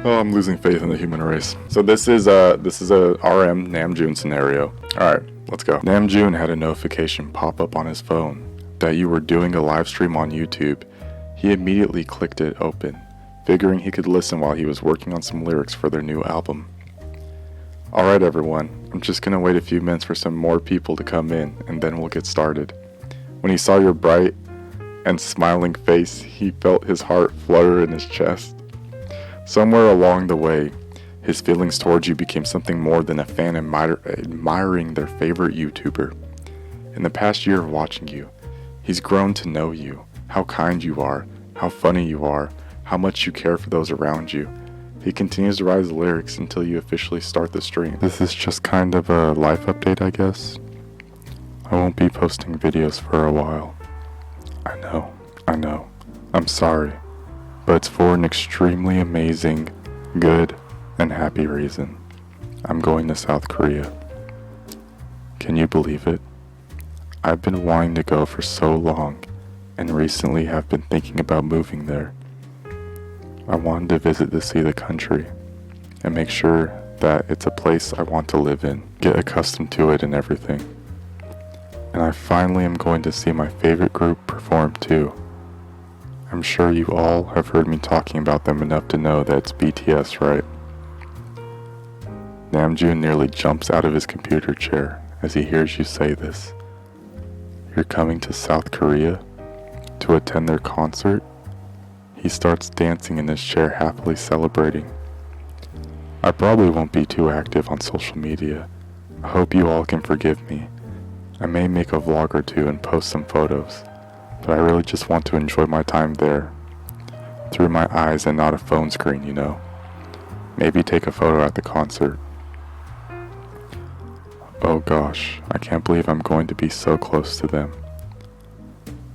Oh, I'm losing faith in the human race. So this is a RM Namjoon scenario. Alright, let's go. Namjoon had a notification pop up on his phone that you were doing a live stream on YouTube. He immediately clicked it open, figuring he could listen while he was working on some lyrics for their new album. Alright everyone, I'm just gonna wait a few minutes for some more people to come in and then we'll get started. When he saw your bright and smiling face, he felt his heart flutter in his chest. Somewhere along the way, his feelings towards you became something more than a fan admiring their favorite YouTuber. In the past year of watching you, he's grown to know you, how kind you are, how funny you are, how much you care for those around you. He continues to write his lyrics until you officially start the stream. This is just kind of a life update, I guess. I won't be posting videos for a while. I know. I'm sorry. But it's for an extremely amazing, good, and happy reason. I'm going to South Korea. Can you believe it? I've been wanting to go for so long, and recently have been thinking about moving there. I wanted to visit to see the country, and make sure that it's a place I want to live in, get accustomed to it and everything. And I finally am going to see my favorite group perform too. I'm sure you all have heard me talking about them enough to know that it's BTS, right? Namjoon nearly jumps out of his computer chair as he hears you say this. You're coming to South Korea to attend their concert? He starts dancing in his chair, happily celebrating. I probably won't be too active on social media. I hope you all can forgive me. I may make a vlog or two and post some photos, but I really just want to enjoy my time there, through my eyes and not a phone screen, you know. Maybe take a photo at the concert. Oh gosh, I can't believe I'm going to be so close to them.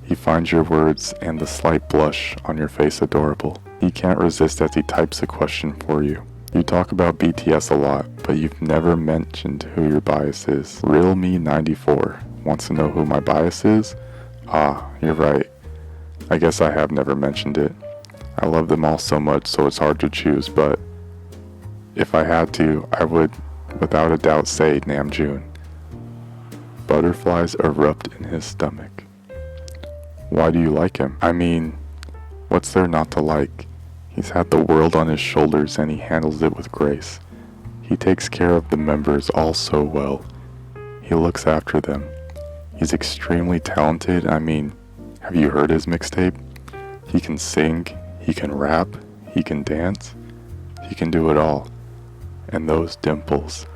He finds your words and the slight blush on your face adorable. He can't resist as he types a question for you. You talk about BTS a lot, but you've never mentioned who your bias is. RealMe94 wants to know who my bias is? Ah, you're right. I guess I have never mentioned it. I love them all so much, so it's hard to choose, but if I had to, I would without a doubt say Namjoon. Butterflies erupt in his stomach. Why do you like him? I mean, what's there not to like? He's had the world on his shoulders and he handles it with grace. He takes care of the members all so well. He looks after them. He's extremely talented. I mean, have you heard his mixtape? He can sing, he can rap, he can dance. He can do it all. And those dimples.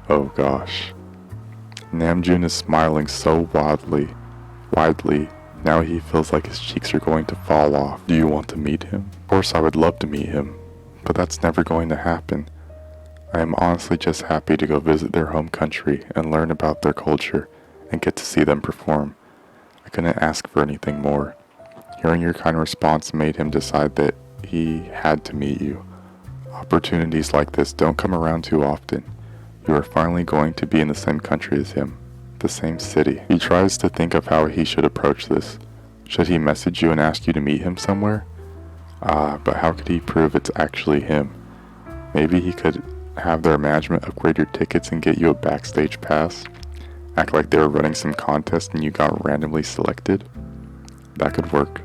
Oh gosh. Namjoon is smiling so widely. Now he feels like his cheeks are going to fall off. Do you want to meet him? Of course I would love to meet him, but that's never going to happen. I am honestly just happy to go visit their home country and learn about their culture and get to see them perform. I couldn't ask for anything more. Hearing your kind response made him decide that he had to meet you. Opportunities like this don't come around too often. You are finally going to be in the same country as him. The same city. He tries to think of how he should approach this. Should he message you and ask you to meet him somewhere? But how could he prove it's actually him? Maybe he could have their management upgrade your tickets and get you a backstage pass. Act like they were running some contest and you got randomly selected. That could work.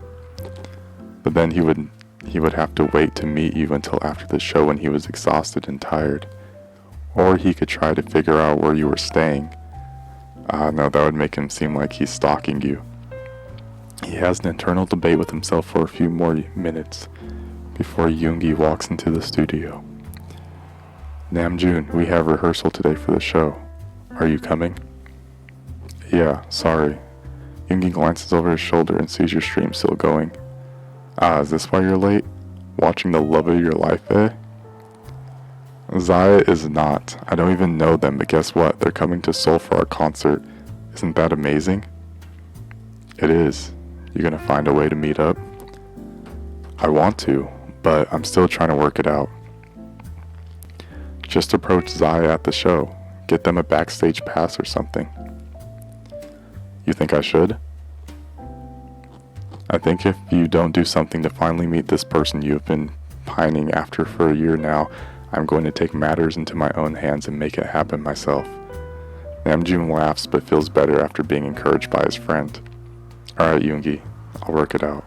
But then he would have to wait to meet you until after the show when he was exhausted and tired. Or he could try to figure out where you were staying. No, that would make him seem like he's stalking you. He has an internal debate with himself for a few more minutes before Yoongi walks into the studio. Namjoon, we have rehearsal today for the show. Are you coming? Yeah, sorry. Yoongi glances over his shoulder and sees your stream still going. Is this why you're late? Watching the love of your life, eh? Ziah is not. I don't even know them, but guess what? They're coming to Seoul for our concert. Isn't that amazing? It is. You gonna find a way to meet up? I want to, but I'm still trying to work it out. Just approach Ziah at the show. Get them a backstage pass or something. You think I should? I think if you don't do something to finally meet this person you've been pining after for a year now, I'm going to take matters into my own hands and make it happen myself. Namjoon laughs but feels better after being encouraged by his friend. Alright, Yoongi, I'll work it out.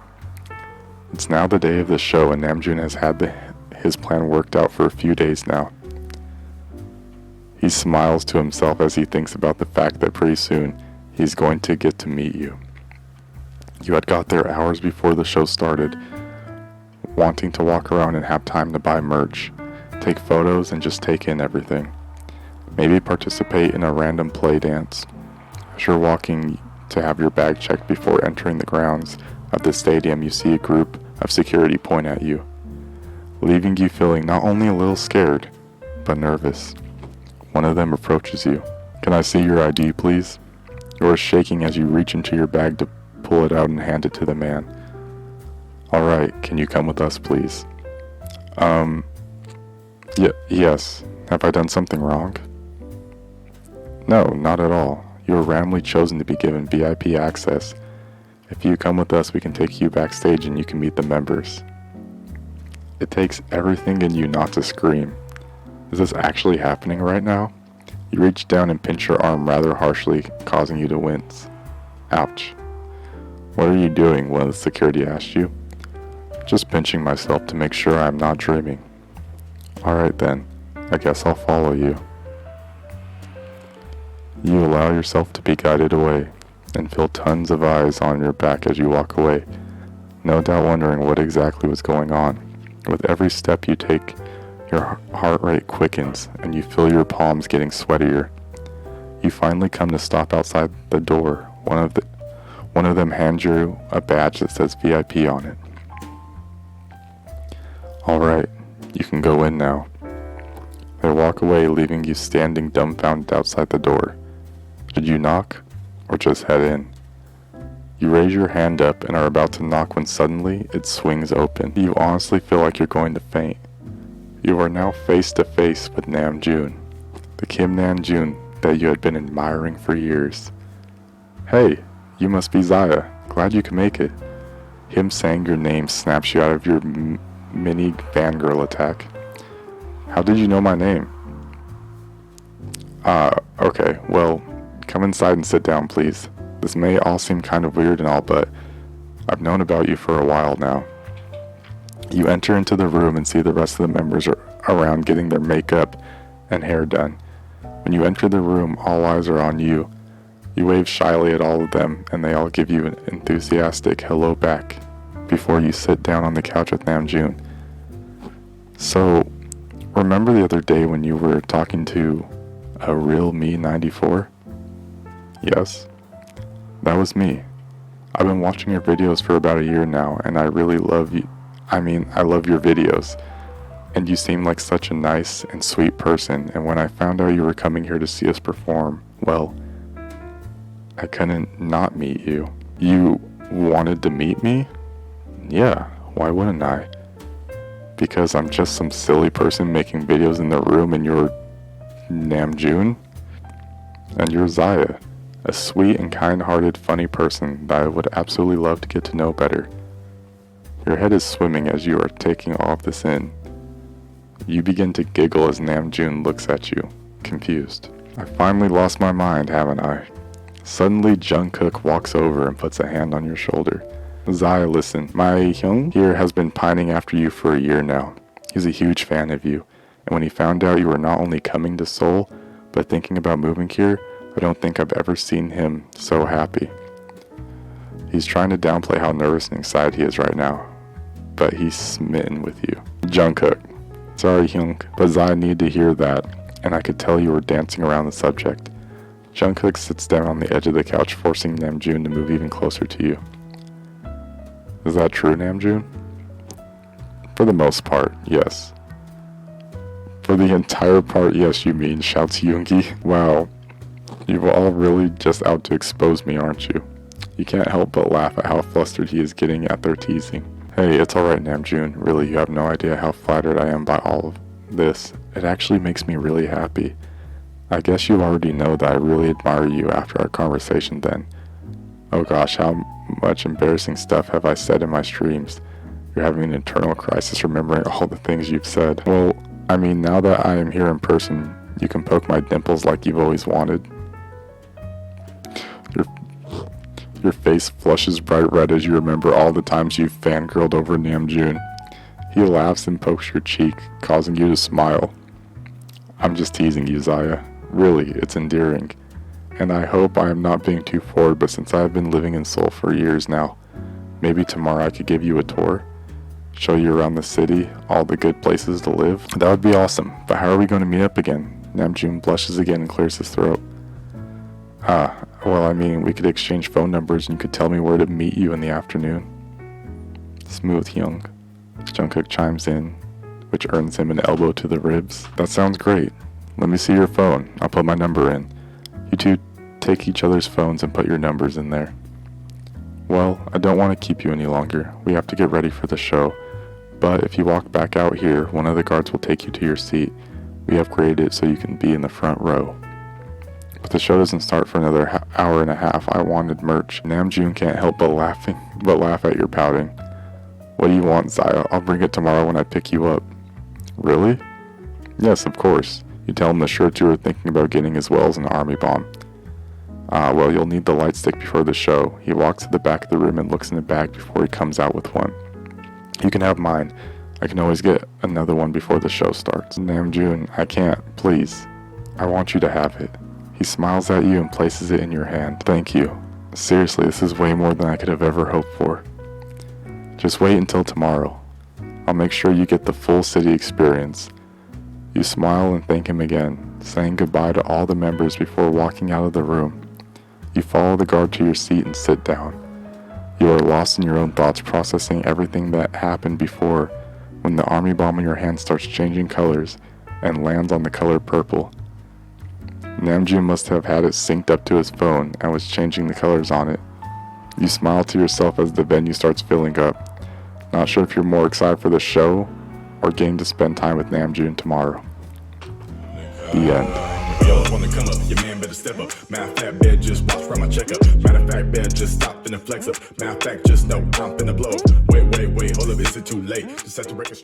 It's now the day of the show and Namjoon has had his plan worked out for a few days now. He smiles to himself as he thinks about the fact that pretty soon he's going to get to meet you. You had got there hours before the show started, wanting to walk around and have time to buy merch, take photos, and just take in everything. Maybe participate in a random play dance. As you're walking to have your bag checked before entering the grounds of the stadium, you see a group of security point at you, leaving you feeling not only a little scared, but nervous. One of them approaches you. Can I see your ID, please? You are shaking as you reach into your bag to pull it out and hand it to the man. Alright, can you come with us, please? Yes. Have I done something wrong? No, not at all. You were randomly chosen to be given VIP access. If you come with us, we can take you backstage and you can meet the members. It takes everything in you not to scream. Is this actually happening right now? You reach down and pinch your arm rather harshly, causing you to wince. Ouch. What are you doing? One of the security asked you. Just pinching myself to make sure I'm not dreaming. Alright then, I guess I'll follow you. You allow yourself to be guided away, and feel tons of eyes on your back as you walk away, no doubt wondering what exactly was going on. With every step you take, your heart rate quickens, and you feel your palms getting sweatier. You finally come to stop outside the door. One of them hands you a badge that says VIP on it. Alright, you can go in now. They walk away, leaving you standing dumbfounded outside the door. Should you knock, or just head in? You raise your hand up and are about to knock when suddenly it swings open. You honestly feel like you're going to faint. You are now face to face with Namjoon, the Kim Namjoon that you had been admiring for years. Hey, you must be Ziah. Glad you can make it. Him saying your name snaps you out of your mini fangirl attack. How did you know my name? Okay, well, come inside and sit down, please. This may all seem kind of weird and all, but I've known about you for a while now. You enter into the room and see the rest of the members are around getting their makeup and hair done. When you enter the room, all eyes are on you. You wave shyly at all of them, and they all give you an enthusiastic hello back before you sit down on the couch with Namjoon. So, remember the other day when you were talking to a real me 94? Yes, that was me. I've been watching your videos for about a year now, and I really love you. I love your videos. And you seem like such a nice and sweet person, and when I found out you were coming here to see us perform, well, I couldn't not meet you. You wanted to meet me? Yeah, why wouldn't I? Because I'm just some silly person making videos in the room and you're Namjoon? And you're Ziah, a sweet and kind-hearted, funny person that I would absolutely love to get to know better. Your head is swimming as you are taking all of this in. You begin to giggle as Namjoon looks at you, confused. I finally lost my mind, haven't I? Suddenly, Jungkook walks over and puts a hand on your shoulder. Ziah, listen, my Hyung here has been pining after you for a year now. He's a huge fan of you, and when he found out you were not only coming to Seoul, but thinking about moving here, I don't think I've ever seen him so happy. He's trying to downplay how nervous and excited he is right now, but he's smitten with you. Jungkook. Sorry, Hyung, but Ziah needed to hear that, and I could tell you were dancing around the subject. Jungkook sits down on the edge of the couch, forcing Namjoon to move even closer to you. Is that true, Namjoon? For the most part, yes. For the entire part, yes, you mean, shouts Yoongi. Wow, you're all really just out to expose me, aren't you? You can't help but laugh at how flustered he is getting at their teasing. Hey, it's alright, Namjoon. Really, you have no idea how flattered I am by all of this. It actually makes me really happy. I guess you already know that I really admire you after our conversation then. Oh gosh, how much embarrassing stuff have I said in my streams. You're having an internal crisis remembering all the things you've said. Well, I mean, now that I am here in person, you can poke my dimples like you've always wanted. Your face flushes bright red as you remember all the times you've fangirled over Namjoon. He laughs and pokes your cheek, causing you to smile. I'm just teasing you, Ziah. Really, it's endearing. And I hope I am not being too forward, but since I have been living in Seoul for years now, maybe tomorrow I could give you a tour, show you around the city, all the good places to live. That would be awesome, but how are we going to meet up again? Namjoon blushes again and clears his throat. Well, I mean, we could exchange phone numbers and you could tell me where to meet you in the afternoon. Smooth Hyung. Jungkook chimes in, which earns him an elbow to the ribs. That sounds great. Let me see your phone. I'll put my number in. You two take each other's phones and put your numbers in there. Well, I don't want to keep you any longer. We have to get ready for the show. But if you walk back out here, one of the guards will take you to your seat. We have created it so you can be in the front row. But the show doesn't start for another hour and a half. I wanted merch. Namjoon can't help but laugh at your pouting. What do you want, Ziah? I'll bring it tomorrow when I pick you up. Really? Yes, of course. You tell him the shirts you were thinking about getting as well as an army bomb. Well, you'll need the light stick before the show. He walks to the back of the room and looks in the bag before he comes out with one. You can have mine. I can always get another one before the show starts. Namjoon, I can't. Please. I want you to have it. He smiles at you and places it in your hand. Thank you. Seriously, this is way more than I could have ever hoped for. Just wait until tomorrow. I'll make sure you get the full city experience. You smile and thank him again, saying goodbye to all the members before walking out of the room. You follow the guard to your seat and sit down. You are lost in your own thoughts, processing everything that happened before when the army bomb in your hand starts changing colors and lands on the color purple. Namjoon must have had it synced up to his phone and was changing the colors on it. You smile to yourself as the venue starts filling up. Not sure if you're more excited for the show or getting to spend time with Namjoon tomorrow. The end. Y'all wanna come up, your man better step up. Matter of fact, better just watch from my checkup. Matter of fact, better just stop and flex up. Matter of fact, just know I'm finna blow. Wait, hold up, is it too late? Just set the record.